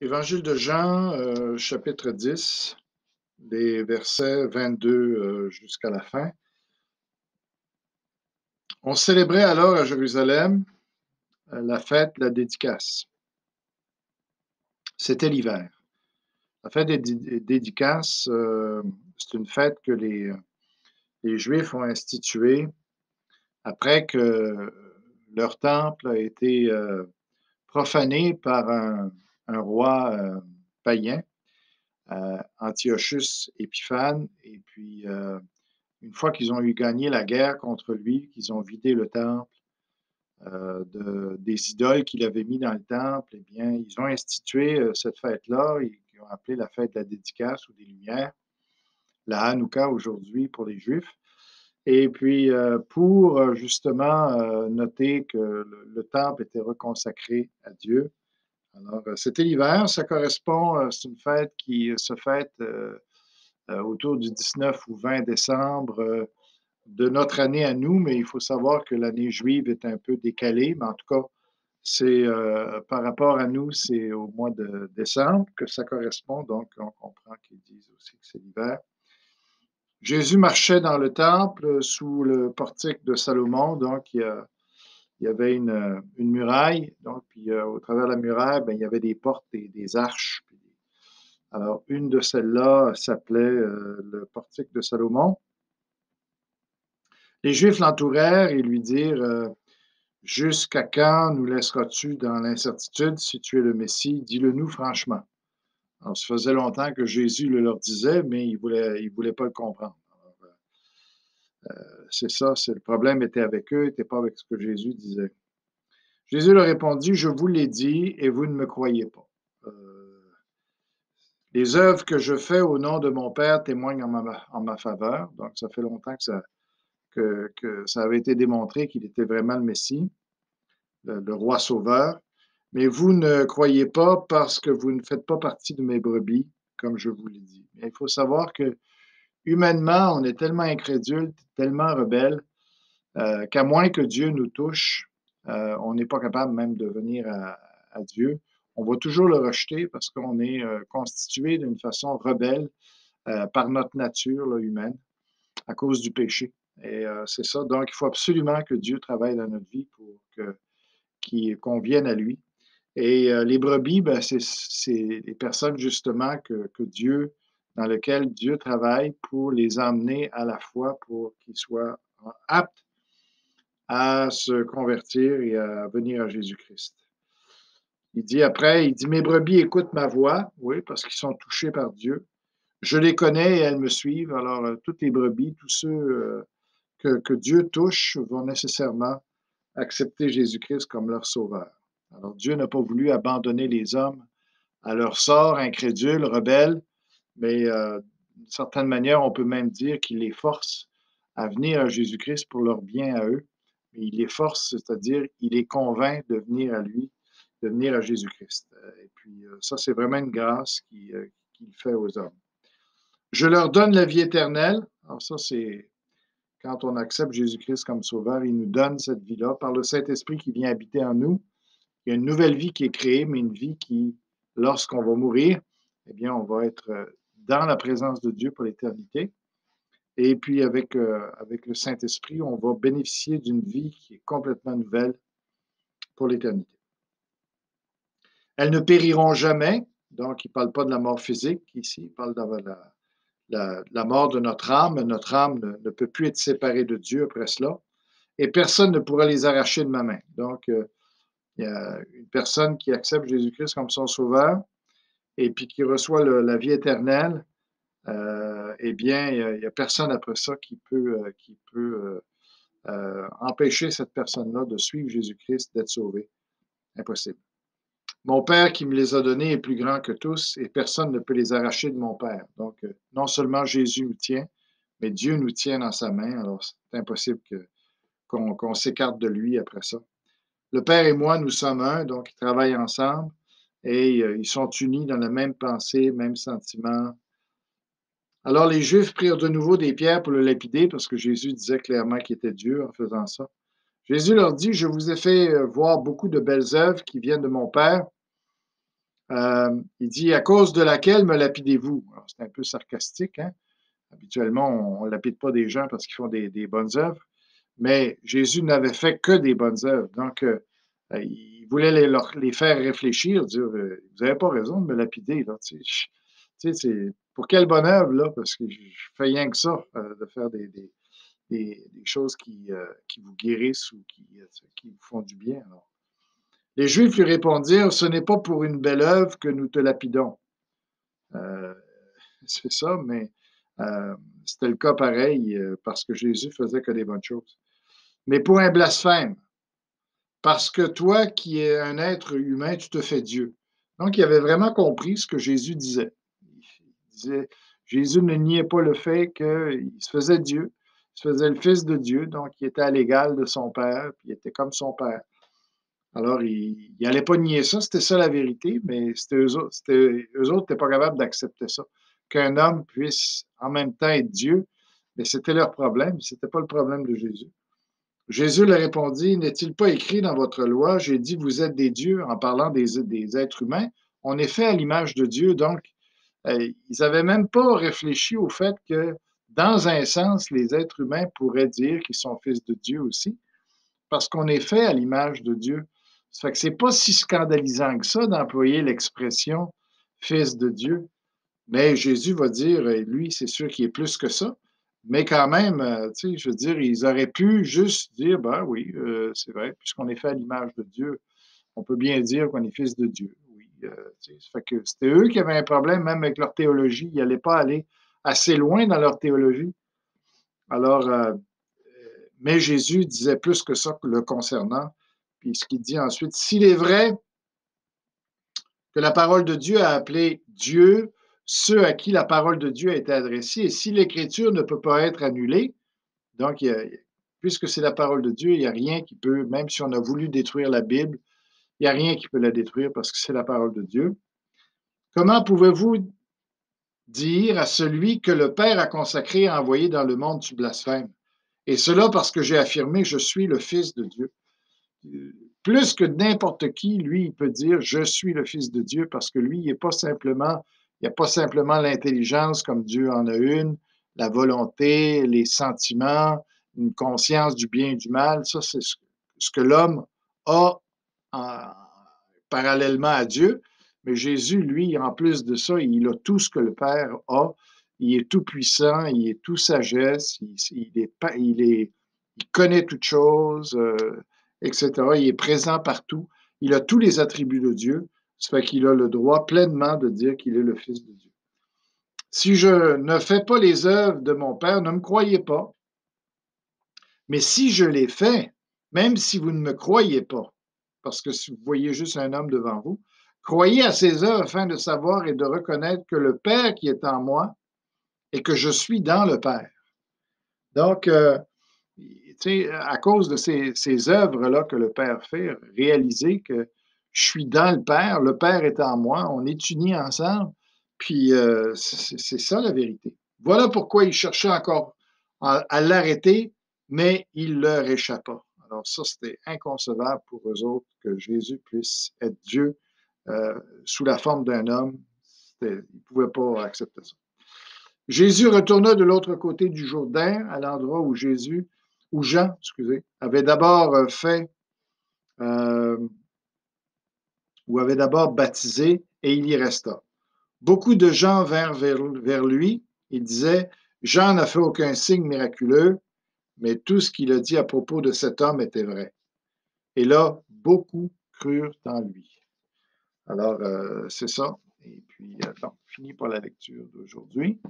Évangile de Jean, chapitre 10, les versets 22 jusqu'à la fin. On célébrait alors à Jérusalem la fête de la dédicace. C'était l'hiver. La fête des dédicaces, c'est une fête que les Juifs ont instituée après que leur temple a été profané par un roi païen, Antiochus Épiphane, et puis une fois qu'ils ont eu gagné la guerre contre lui, qu'ils ont vidé le temple des idoles qu'il avait mis dans le temple, eh bien, ils ont institué cette fête-là, qu'ils ont appelé la fête de la dédicace ou des Lumières, la Hanouka aujourd'hui pour les Juifs. Et puis, pour justement noter que le temple était reconsacré à Dieu. Alors, c'était l'hiver, ça correspond, c'est une fête qui se fête autour du 19 ou 20 décembre de notre année à nous, mais il faut savoir que l'année juive est un peu décalée, mais en tout cas, c'est par rapport à nous, c'est au mois de décembre que ça correspond, donc on comprend qu'ils disent aussi que c'est l'hiver. Jésus marchait dans le temple sous le portique de Salomon, donc il y avait une muraille, donc puis au travers de la muraille, ben, il y avait des portes et des arches. Alors, une de celles-là s'appelait le portique de Salomon. Les Juifs l'entourèrent et lui dirent jusqu'à quand nous laisseras-tu dans l'incertitude? Si tu es le Messie, dis-le-nous franchement. Alors, ça faisait longtemps que Jésus le leur disait, mais ils ne voulaient pas le comprendre. Alors, c'est ça, c'est le problème était avec eux, n'était pas avec ce que Jésus disait. Jésus leur répondit, je vous l'ai dit et vous ne me croyez pas. Les œuvres que je fais au nom de mon Père témoignent en ma faveur. Donc, ça fait longtemps que ça avait été démontré qu'il était vraiment le Messie, le roi sauveur. Mais vous ne croyez pas parce que vous ne faites pas partie de mes brebis, comme je vous l'ai dit. Mais il faut savoir que humainement, on est tellement incrédule, tellement rebelle, qu'à moins que Dieu nous touche, on n'est pas capable même de venir à Dieu. On va toujours le rejeter parce qu'on est constitué d'une façon rebelle par notre nature là, humaine à cause du péché. Et c'est ça. Donc, il faut absolument que Dieu travaille dans notre vie pour qu'on vienne à lui. Et les brebis, ben, c'est les personnes justement que Dieu, dans lesquelles Dieu travaille pour les emmener à la foi, pour qu'ils soient aptes à se convertir et à venir à Jésus-Christ. Il dit après, il dit, mes brebis écoutent ma voix, oui, parce qu'ils sont touchés par Dieu. Je les connais et elles me suivent. Alors, toutes les brebis, tous ceux que Dieu touche vont nécessairement accepter Jésus-Christ comme leur sauveur. Alors, Dieu n'a pas voulu abandonner les hommes à leur sort incrédule, rebelle, mais d'une certaine manière, on peut même dire qu'il les force à venir à Jésus-Christ pour leur bien à eux. Mais il les force, c'est-à-dire il les convainc de venir à lui, de venir à Jésus-Christ. Et puis, ça, c'est vraiment une grâce qu'il fait aux hommes. Je leur donne la vie éternelle. Alors ça, c'est quand on accepte Jésus-Christ comme sauveur, il nous donne cette vie-là par le Saint-Esprit qui vient habiter en nous. Il y a une nouvelle vie qui est créée, mais une vie qui, lorsqu'on va mourir, eh bien, on va être dans la présence de Dieu pour l'éternité. Et puis, avec le Saint-Esprit, on va bénéficier d'une vie qui est complètement nouvelle pour l'éternité. Elles ne périront jamais. Donc, il ne parle pas de la mort physique ici, il parle de la mort de notre âme. Notre âme ne peut plus être séparée de Dieu après cela. Et personne ne pourra les arracher de ma main. Donc, il y a une personne qui accepte Jésus-Christ comme son sauveur et puis qui reçoit la vie éternelle, eh bien, il n'y a personne après ça qui peut empêcher cette personne-là de suivre Jésus-Christ, d'être sauvée. Impossible. Mon Père qui me les a donnés est plus grand que tous et personne ne peut les arracher de mon Père. Donc, non seulement Jésus nous tient, mais Dieu nous tient dans sa main. Alors, c'est impossible qu'on s'écarte de lui après ça. Le Père et moi, nous sommes un, donc ils travaillent ensemble et ils sont unis dans la même pensée, même sentiment. Alors les Juifs prirent de nouveau des pierres pour le lapider parce que Jésus disait clairement qu'il était Dieu en faisant ça. Jésus leur dit, je vous ai fait voir beaucoup de belles œuvres qui viennent de mon Père. Il dit, à cause de laquelle me lapidez-vous? C'est un peu sarcastique, hein? Habituellement, on ne lapide pas des gens parce qu'ils font des bonnes œuvres, mais Jésus n'avait fait que des bonnes œuvres. Donc, il voulait les faire réfléchir, dire, vous n'avez pas raison de me lapider, là, tu sais, c'est pour quelle bonne œuvre, là, parce que je fais rien que ça, de faire des choses qui vous guérissent ou qui vous font du bien. Alors. Les Juifs lui répondirent, ce n'est pas pour une belle œuvre que nous te lapidons. Euh, c'est ça, mais c'était le cas pareil parce que Jésus faisait que des bonnes choses. Mais pour un blasphème, parce que toi qui es un être humain, tu te fais Dieu. Donc, il avait vraiment compris ce que Jésus disait. Il disait, Jésus ne niait pas le fait qu'il se faisait Dieu, il se faisait le Fils de Dieu, donc il était à l'égal de son Père, puis il était comme son Père. Alors, il n'allait pas nier ça, c'était ça la vérité, mais eux autres n'étaient pas capables d'accepter ça. Qu'un homme puisse en même temps être Dieu, mais c'était leur problème, ce n'était pas le problème de Jésus. Jésus leur répondit, n'est-il pas écrit dans votre loi, j'ai dit, vous êtes des dieux, en parlant des êtres humains. On est fait à l'image de Dieu, donc ils n'avaient même pas réfléchi au fait que, dans un sens, les êtres humains pourraient dire qu'ils sont fils de Dieu aussi, parce qu'on est fait à l'image de Dieu. Ça fait que c'est pas si scandalisant que ça d'employer l'expression fils de Dieu. Mais Jésus va dire, lui, c'est sûr qu'il est plus que ça. Mais quand même, tu sais, je veux dire, ils auraient pu juste dire, ben oui, c'est vrai, puisqu'on est fait à l'image de Dieu, on peut bien dire qu'on est fils de Dieu. Oui, tu sais, ça fait que c'était eux qui avaient un problème même avec leur théologie. Ils n'allaient pas aller assez loin dans leur théologie. Alors, mais Jésus disait plus que ça le concernant. Puis ce qu'il dit ensuite, s'il est vrai que la parole de Dieu a appelé Dieu ceux à qui la parole de Dieu a été adressée, et si l'Écriture ne peut pas être annulée, donc puisque c'est la parole de Dieu, il n'y a rien qui peut, même si on a voulu détruire la Bible, il n'y a rien qui peut la détruire parce que c'est la parole de Dieu. Comment pouvez-vous dire à celui que le Père a consacré et envoyé dans le monde, tu blasphèmes? Et cela parce que j'ai affirmé, je suis le Fils de Dieu. Plus que n'importe qui, lui, il peut dire, je suis le Fils de Dieu parce que lui, il n'a pas simplement l'intelligence comme Dieu en a une, la volonté, les sentiments, une conscience du bien et du mal. Ça, c'est ce que l'homme a en, parallèlement à Dieu. Mais Jésus, lui, en plus de ça, il a tout ce que le Père a. Il est tout puissant, il est tout sagesse, il connaît toutes choses, etc. Il est présent partout. Il a tous les attributs de Dieu. Ça fait qu'il a le droit pleinement de dire qu'il est le Fils de Dieu. Si je ne fais pas les œuvres de mon Père, ne me croyez pas. Mais si je les fais, même si vous ne me croyez pas, parce que si vous voyez juste un homme devant vous, croyez à ses œuvres afin de savoir et de reconnaître que le Père qui est en moi et que je suis dans le Père. Donc, à cause de ces œuvres-là que le Père fait, réaliser que je suis dans le Père est en moi, on est unis ensemble, puis c'est ça la vérité. Voilà pourquoi il cherchait encore à l'arrêter, mais il leur échappa. Alors ça, c'était inconcevable pour eux autres que Jésus puisse être Dieu sous la forme d'un homme. Ils ne pouvaient pas accepter ça. Jésus retourna de l'autre côté du Jourdain, à l'endroit où Jean, avait d'abord ou avait d'abord baptisé, et il y resta. Beaucoup de gens vinrent vers lui et disaient, Jean n'a fait aucun signe miraculeux, mais tout ce qu'il a dit à propos de cet homme était vrai. Et là, beaucoup crurent en lui. Alors, c'est ça. Et puis, fini pour la lecture d'aujourd'hui.